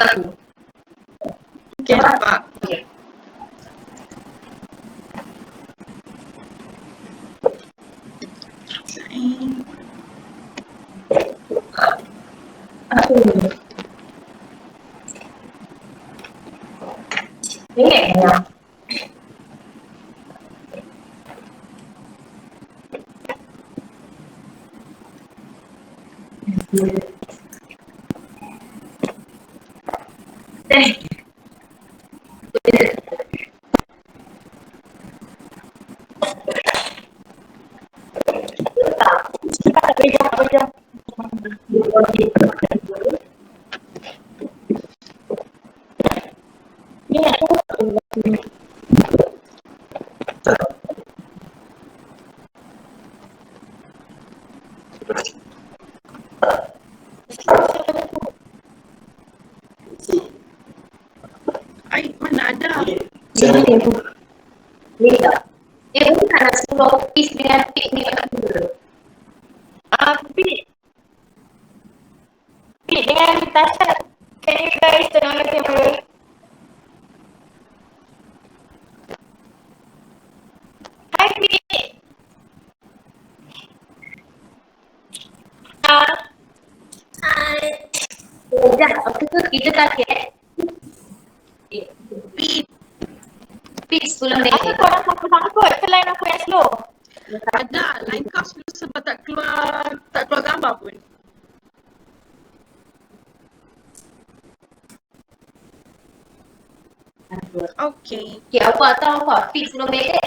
aku. Okay, nampak. Okay. Ini ya. Ai, mana ada? Ni tak. Dia bukan nak suruh piece dengan pick ni kat dulu. Pit dengan Tasha, can you guys turn on the camera? Hi Pit. Hai. Sekejap, apa tu? Kita target. Pick 10 minit. Apa korang sama-sama kot? Ke line aku yang slow? Ada, line kau sebelum sebab tak keluar gambar pun. Okay. Okay, apa tahu apa? Pick 10 minit.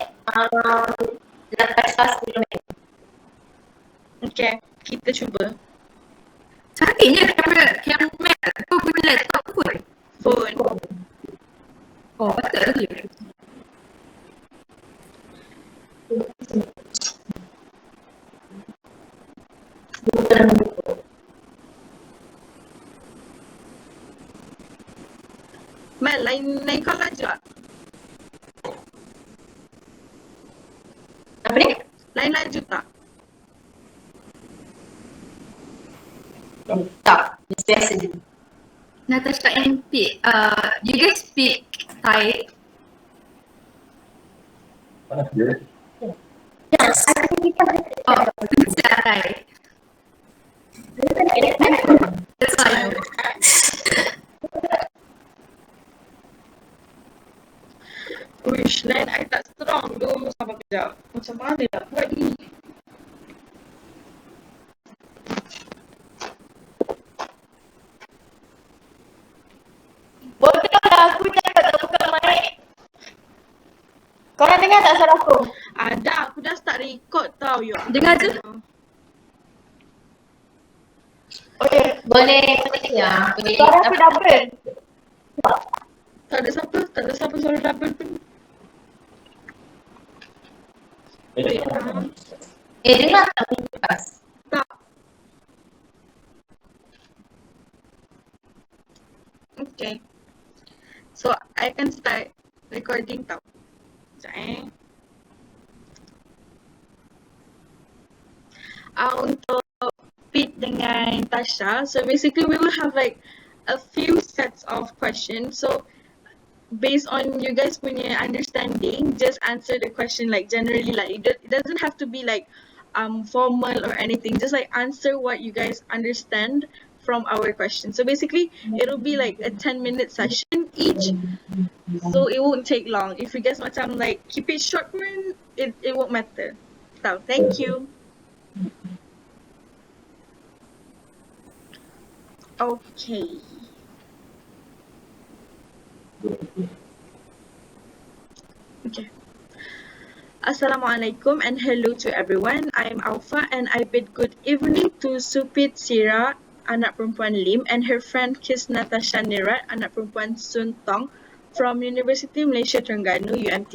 Lepas 10 minit. Okay, kita cuba. Cantiknya kamera kau guna laptop pun. Phone. Oh, betul lagi. Mel, lain kau laju tak? Apa ni? Lain laju tak? Tak, biasa je. Natasha and Pete, you guys speak Thai? Yes, I think kita Oh, bisa Thai. That's all I know. Uish, line I tak strong tu. Sabar kejap. Macam mana nak buat ni? Bodoh lah aku cakap tak buka mic. Korang dengar tak suara aku? Ada, aku dah start record tau. Ya. Dengar je. Okay. boleh ya. Boleh. Suara aku double. Tak ada siapa suara double pun. Dengar tak lepas? Tak. Okay. So, I can start recording tau. Sekejap untuk Pete dengan Tasha, so basically we will have like a few sets of questions. So, based on you guys punya understanding, just answer the question like generally, like it doesn't have to be like formal or anything. Just like answer what you guys understand from our question. So basically, it'll be like a 10-minute session each. So it won't take long. If you guys macam like keep it short, it won't matter. So thank you. Okay. Okay. Assalamualaikum and hello to everyone. I am Aufa and I bid good evening to Supit Sira, anak perempuan Lim, and her friend Kis Natasha Nirat, anak perempuan Sun Tong from University Malaysia Terengganu, UMT.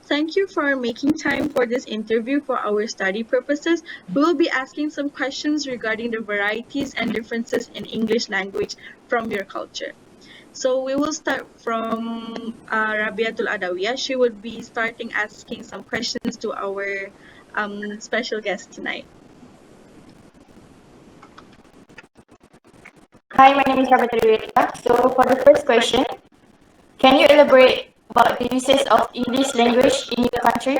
Thank you for making time for this interview for our study purposes. We will be asking some questions regarding the varieties and differences in English language from your culture. So we will start from Rabiatul ADAWIYah. She would be starting asking some questions to our special guest tonight. Hi, my name is RABIATUL. So for the first question, can you elaborate about the uses of English language in your country?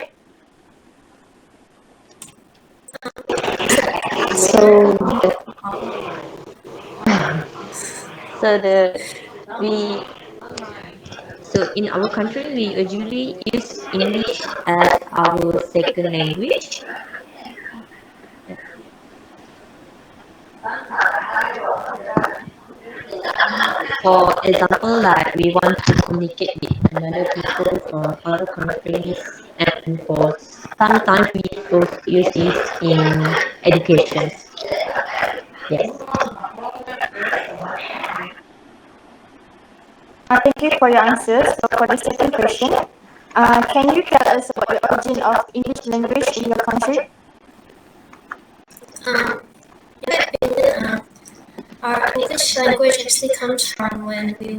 So so the we so in our country we usually use English as our second language. For example, like we want to communicate with another people from other countries, and for sometimes we also use it in education. Yes. Thank you for your answers. So for the second question, can you tell us about the origin of English language in your country? Our English language actually comes from when the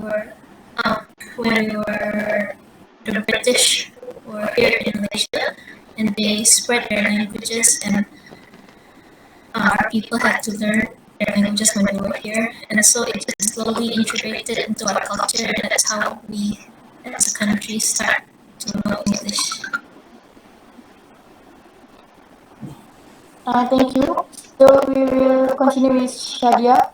British were here in Malaysia, and they spread their languages, and our people had to learn their languages when they were here, and so it just slowly integrated into our culture, and that's how we, as a country, start to know English. Thank you. So we will continue with Shadia.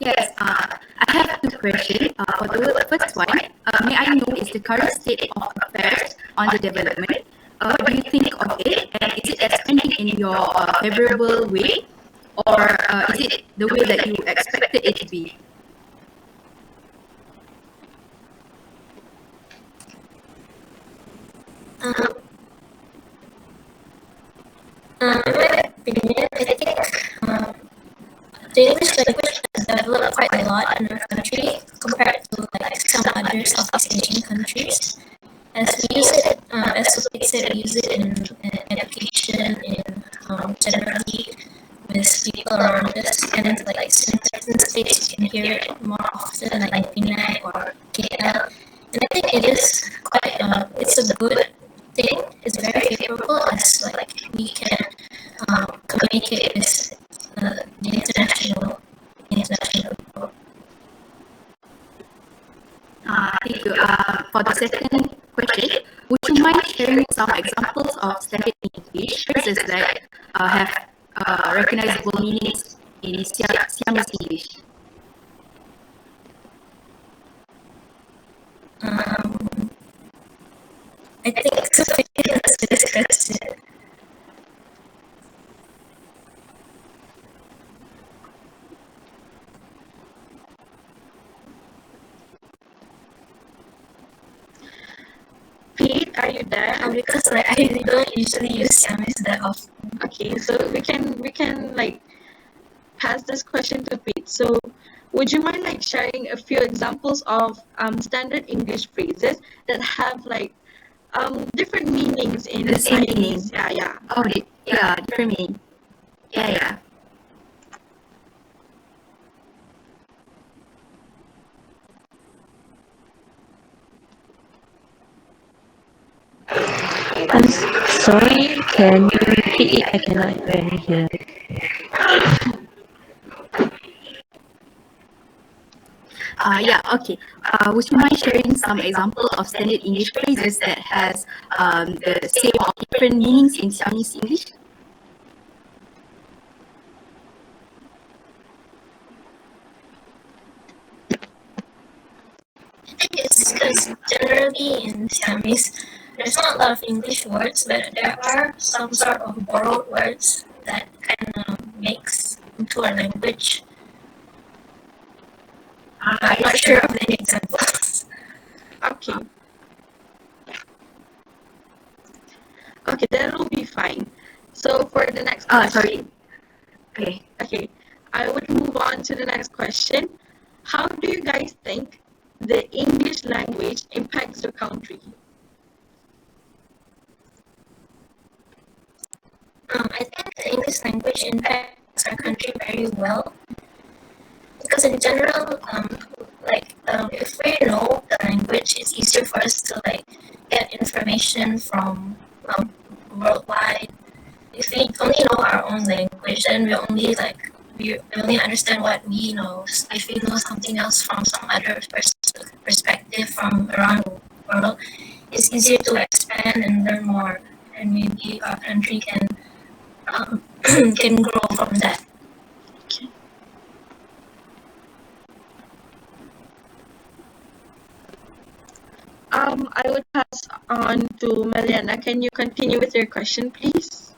Yes, I have two questions. For the first one, may I know is the current state of affairs on the development? What do you think of it? And is it expanding in your favorable way? Or is it the way that you expected it to be? In my opinion, I think the English language has developed quite a lot in our country compared to like some other Southeast Asian countries. As we use it, as Sophie said, we use it in education, in generally with people around us, and like in certain states you can hear it more often, like in Penang or KL. And I think it is quite, it's a good thing. It's very favorable as like we can communicate with the international people. Thank you. For the second question, would you mind sharing some examples of standard English phrases that have recognizable meanings in Siamese English? I think Sophie answered this question. Pete, are you there? Because like I don't usually use Siamese that often. Okay, so we can like pass this question to Pete. So would you mind like sharing a few examples of standard English phrases that have like different meanings in The same Chinese? meaning. Yeah. Oh, yeah, different meaning. Yeah. I'm sorry, can you repeat it? I cannot really hear. Yeah, okay. Would you mind sharing some example of standard English phrases that has the same or different meanings in Siamese English? I think it's because generally in Siamese, there's not a lot of English words, but there are some sort of borrowed words that kind of mix into a language. I'm not sure of any examples. Okay. Okay, that will be fine. So for the next question. Okay. Okay, I would move on to the next question. How do you guys think the English language impacts your country? I think the English language impacts our country very well because in general, if we know the language, it's easier for us to like get information from worldwide. If we only know our own language, then we we only understand what we know. If we know something else from some other perspective from around the world, it's easier to expand and learn more, and maybe our country can can grow from that. I would pass on to MELYANNA. Can you continue with your question, please?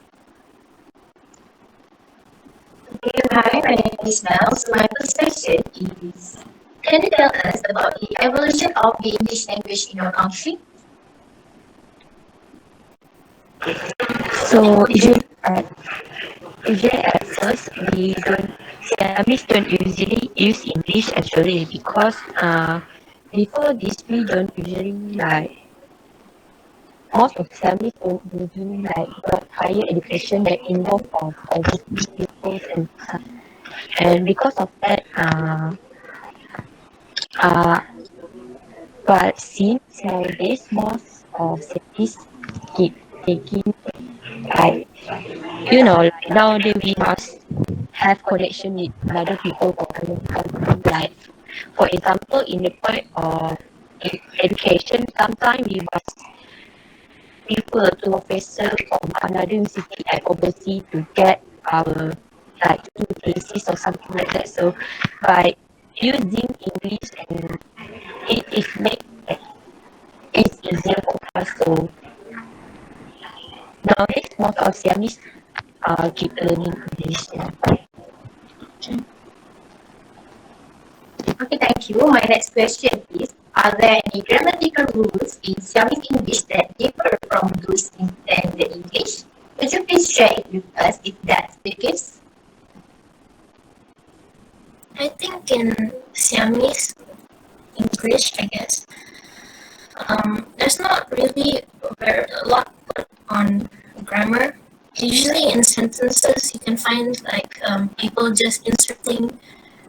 Hi, my name is ISMAIL. So my first question is, can you tell us about the evolution of the English language in your country? So usually at first Vietnamese don't usually use English actually because before this we don't usually most of Vietnamese don't usually got higher education that involve of overseas people and because of that but since nowadays most of cities keep taking like nowadays we must have connection with other people from other countries. Like for example, in the point of education, sometimes we must refer to professor from another city and overseas to get our to do thesis or something like that. So by using English and it is make it's easier for us. So nowadays most of Siamese keep learning English. Yeah. Okay, thank you. My next question is, are there any grammatical rules in Siamese English that differ from those in standard English? Could you please share it with us if that's the case? I think in Siamese English, I guess, there's not really a lot put on grammar. Usually in sentences, you can find people just inserting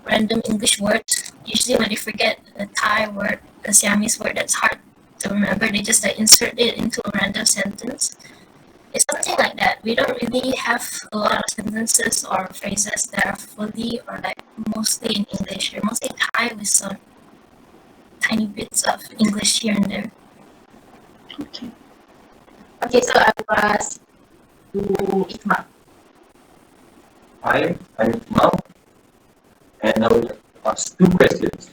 random English words. Usually when they forget a Thai word, a Siamese word that's hard to remember, they just insert it into a random sentence. It's something like that. We don't really have a lot of sentences or phrases that are fully or mostly in English. They're mostly Thai with some tiny bits of English here and there. Okay, so I will pass to IKMAL. Hi, I'm IKMAL, and I will ask two questions.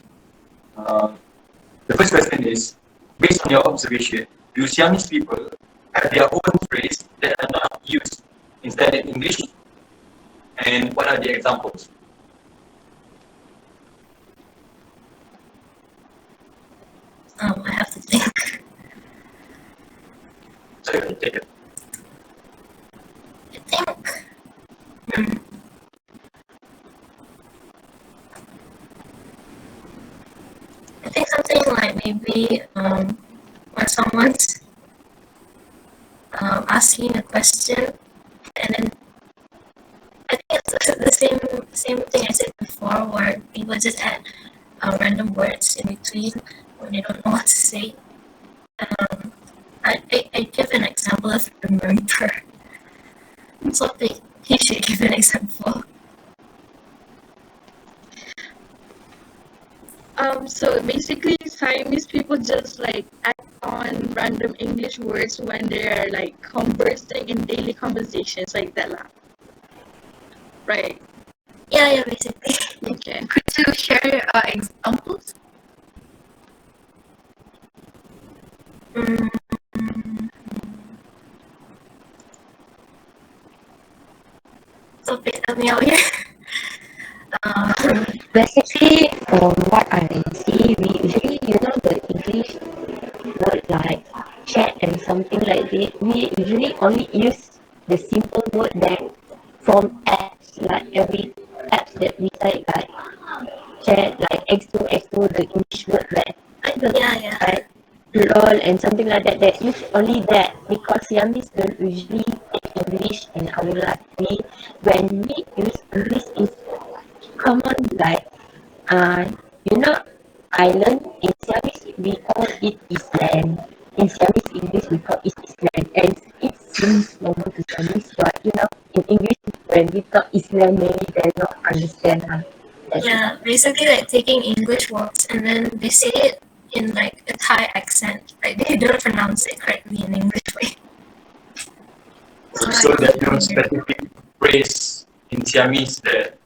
The first question is, based on your observation, do Siamese people have their own phrase that are not used in standard English? And what are the examples? I have to think. So you can take it. I think something like maybe when someone's asking a question, and then I think it's the same thing I said before, where people just add random words in between when they don't know what to say. I give an example of remember. So he should give an example. So basically, Siamese people just add on random English words when they're conversing in daily conversations like that lah. Right. Yeah, basically. Okay. Could you share examples? So please help me out here. Basically, from what I see, we usually, the English word like chat and something like that, we usually only use the simple word that from apps, like every apps that we say, like chat, like XO, the English word that, like lol and something like that, that use only that because Siamese don't usually take English in our life. When we use English, is common island in Siamese we call it Island. In Siamese English we call it Island, and it seems normal to Siamese, but in English when we talk Island maybe there's not understand. Yeah, basically like taking English words and then they say it in like a Thai accent. Like they don't pronounce it correctly in English way. So that specific phrase in Siamese that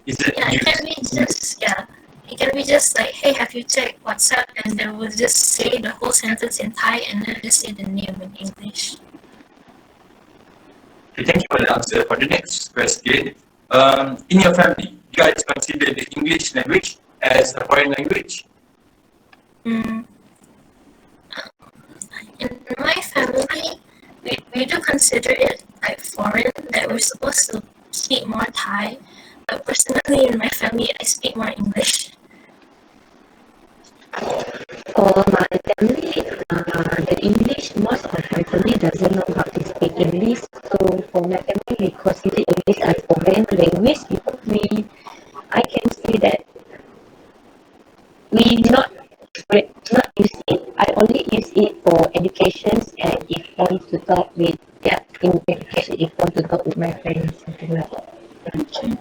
isn't Yeah, it used. can be just it can be just like, hey, have you checked WhatsApp? And they will just say the whole sentence in Thai and then just say the name in English. Okay, thank you for the answer. For the next question, in your family, you guys consider the English language as a foreign language? In my family, we do consider it like foreign, that we're supposed to speak more Thai. But personally, in my family, I speak more English. For my family, the English, most of my family doesn't know how to speak English. So for my family, we consider English as foreign language because I can say that we not use it. I only use it for education and if I want to talk with in education, if I want to talk with my friends, something like that. Okay.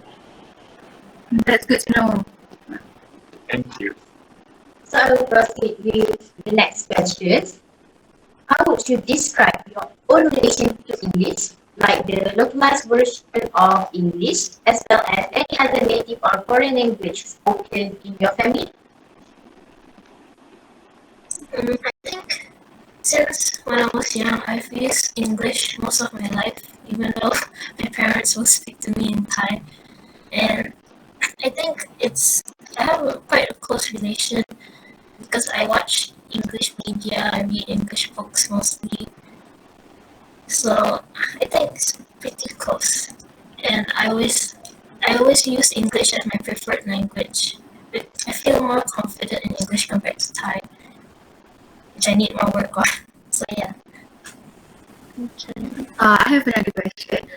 That's good to know. Thank you. So I will proceed with the next question. How would you describe your own relation to English, like the localized version of English, as well as any other native or foreign language spoken in your family? I think since when I was young, I've used English most of my life, even though my parents will speak to me in Thai. And I think I have quite a close relation because I watch English media, I read English books mostly. So I think it's pretty close. And I always use English as my preferred language. But I feel more confident in English compared to Thai, which I need more work on. So yeah. I have another question.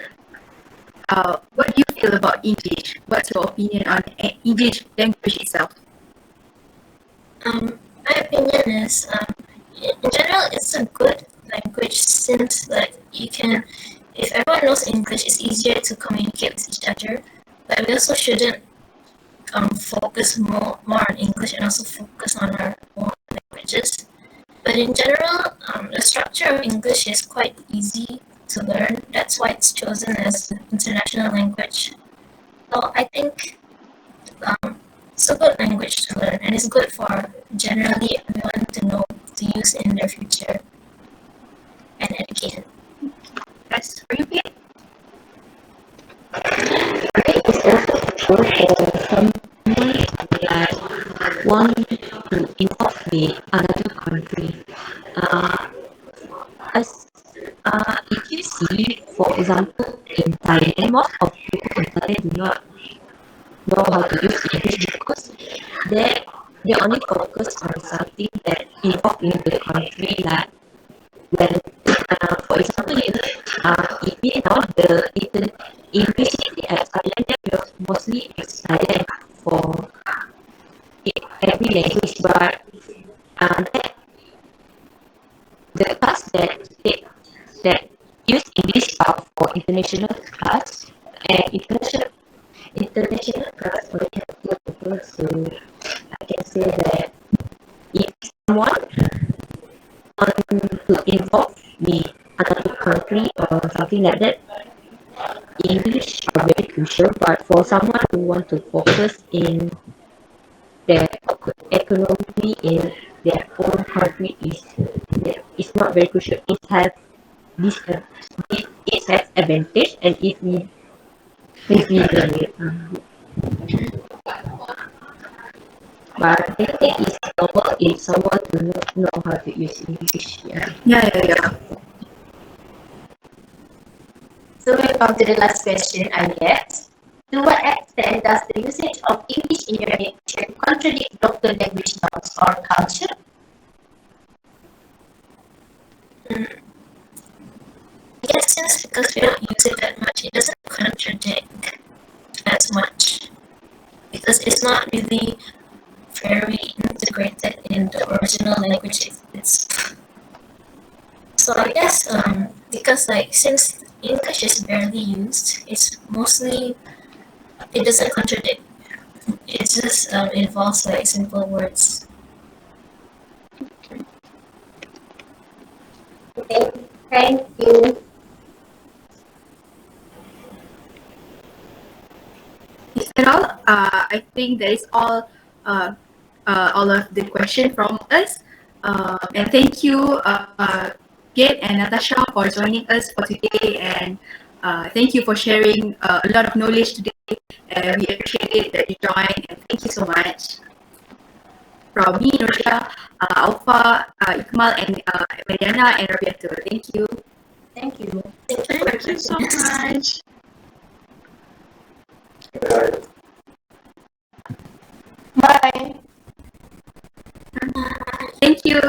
What do you feel about English? What's your opinion on English language itself? My opinion is, in general, it's a good language since like you can, if everyone knows English, it's easier to communicate with each other. But we also shouldn't focus more on English and also focus on our own languages. But in general, the structure of English is quite easy to learn. That's why it's chosen as an international language. So I think it's a good language to learn, and it's good for generally everyone to know to use in their future and education. That's for you, Pete. It is also good for someone like want to involve with another country. If you see, for example, in Thailand, most of people in Thailand do not know how to use English because they only focus on something that involves in the country, like when, for example, if you know the university at Thailand, they will mostly study for every language, but the class that use English are for international class and international class only have two people. So I can say that if someone want to involve with another country or something like that, English are very crucial. But for someone who want to focus in their economy in their own country is not very crucial. It has advantage, and if we learn it. But I think it's normal if someone do not know how to use English. Yeah. So we come to the last question, I guess. To what extent does the usage of English in your nation contradict local language norms or culture? I guess since because we don't use it that much, it doesn't contradict as much because it's not really very integrated in the original language. So I guess because like since English is barely used, it's mostly it doesn't contradict. It just involves like simple words. Okay, thank you. Is that all? I think that is all of the question from us. And thank you, Kate and Natasha, for joining us for today. And thank you for sharing a lot of knowledge today. We appreciate it that you joined. And thank you so much. From me, Nursya, Aufa, IKMAL, and MELYANNA, and RABIATUL. Thank you. Thank you. Thank you so much. Bye. Thank you.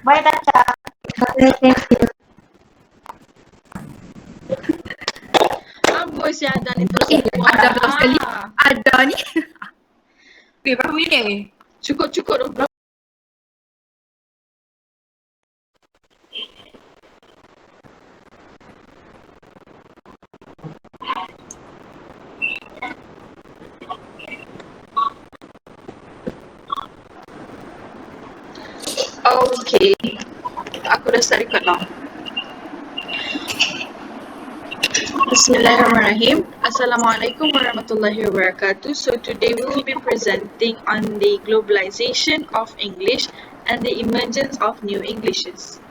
Bye, Tasha. Amboi si Adan itu Eh, semua. ada berapa sekali? Ada ni. Okay, berapa minit? Cukup dong. Okay. Aku dah start record now. Bismillahirrahmanirrahim. Assalamualaikum warahmatullahi wabarakatuh. So today we will be presenting on the globalization of English and the emergence of new Englishes.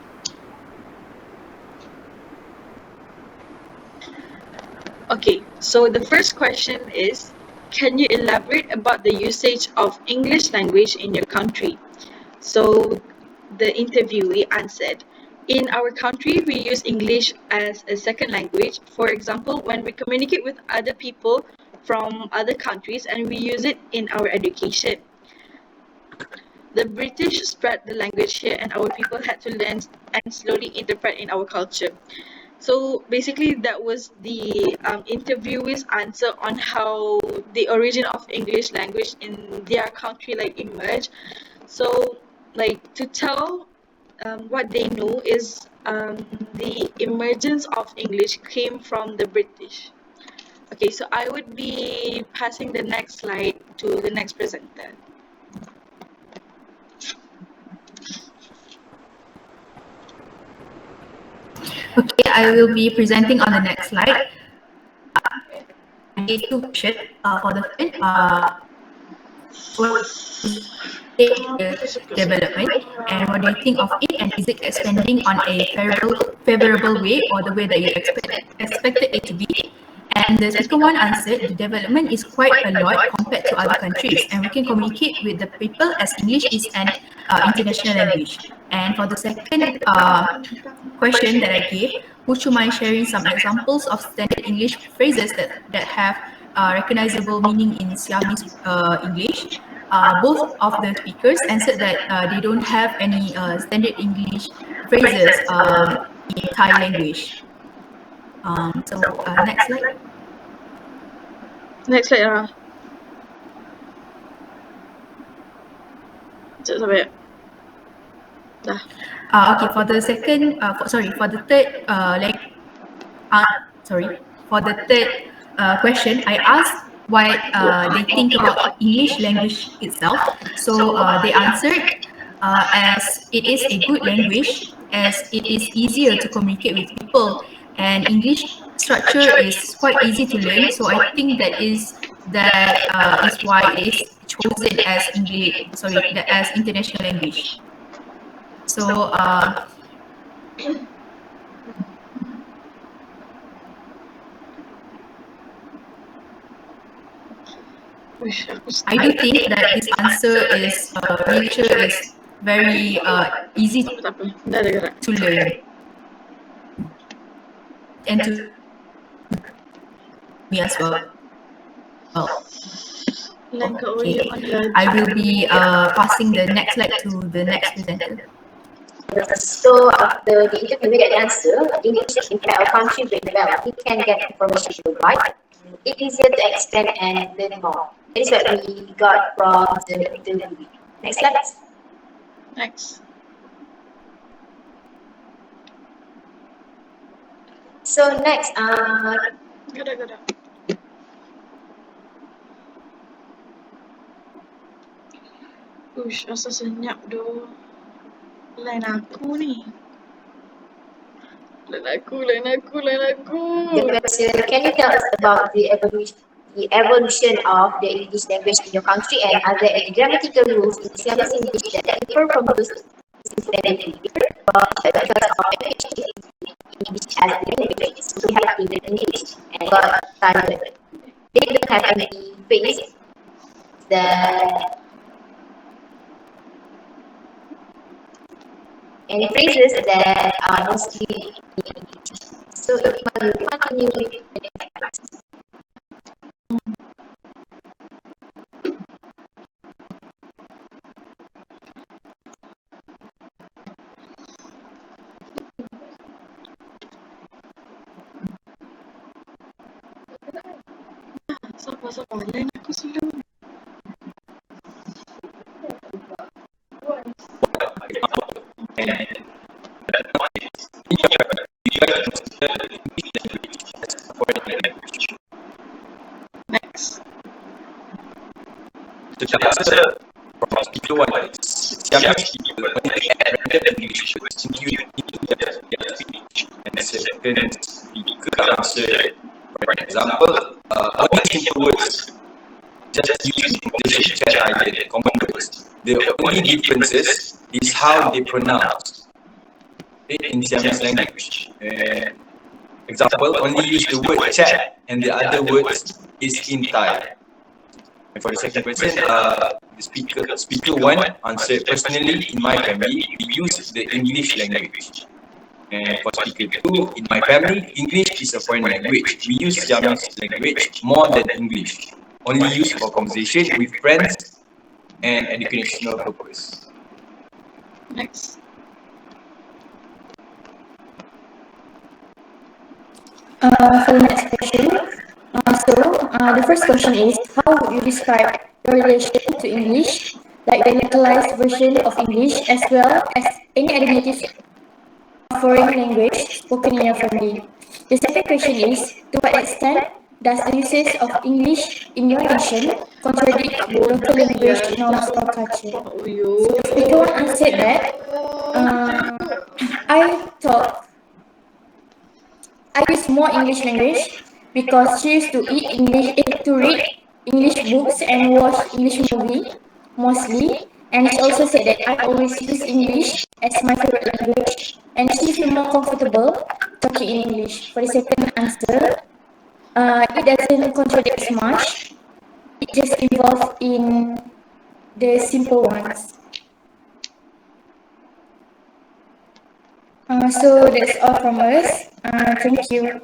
Okay, so the first question is, can you elaborate about the usage of English language in your country? So the interviewee answered, in our country, we use English as a second language. For example, when we communicate with other people from other countries, and we use it in our education. The British spread the language here, and our people had to learn and slowly interpret in our culture. So basically, that was the interviewee's answer on how the origin of English language in their country emerged. So to tell what they know is the emergence of English came from the British. Okay, so I would be passing the next slide to the next presenter. Okay, I will be presenting on the next slide. I gave two questions for the first. What is the development, and what do you think of it, and is it expanding on a favorable way, or the way that you expected it to be? And the second one answered, the development is quite a lot compared to other countries, and we can communicate with the people as English is an international language. And for the second question that I gave, would you mind sharing some examples of standard English phrases that have recognizable meaning in Siamese English? Both of the speakers answered that they don't have any standard English phrases in Thai language. So next slide. Next slide. Sekejap sampai. Dah. Okay, for the second, for the third, for the third question, I asked what they think about English language itself. So they answered as it is a good language, as it is easier to communicate with people, and English structure is quite easy to learn. So I think that is why it is chosen as as international language. So I do think that this answer is very easy to learn and to me as well. Okay, I will be passing the next slide to the next presenter. So after the interview get answer, English impact our country very well. We can get information right. It's easier to expand and learn more. That is what we got from the interview. Next slide. Next. So next, Go. Ush, rasa senyap doh. Lain aku ni. Lain aku. The question, can you tell us about the evolution of the English language in your country, and are there any grammatical rules in Siamese English that differ from those since language here? Because of English as a language, so we have to learn English and got Thailand. They don't have any phrase that any phrases that are mostly in English. So Ikmal will continue with the next class. Sabar. Lain aku slow. Next. The answer from speaker one is Siamese people only add random English words into their speech, and the second speaker answered, for example, only simple words, just using the shape chat idea, common words. The only differences is how they pronounce it in Siamese language. Example, only use the word chat and the other words is in Thai. And for the second question, the speaker one answered, personally, in my family, we use the English language. And for speaker two, in my family, English is a foreign language. We use Siamese language more than English, only used for conversation with friends and educational purpose. Next. For the next question, the first question is, how would you describe your relation to English, like the localized version of English, as well as any other native foreign language spoken in your family? The second question is, to what extent does the usage of English in your nation contradict the local language norms or culture? So the speaker one answered that, I use more English language because she used to read English books and watch English movie mostly, and she also said that I always use English as my favorite language, and she feel more comfortable talking in English. For the second answer, it doesn't contradict much. It just involves in the simple ones. So that's all from us. Thank you.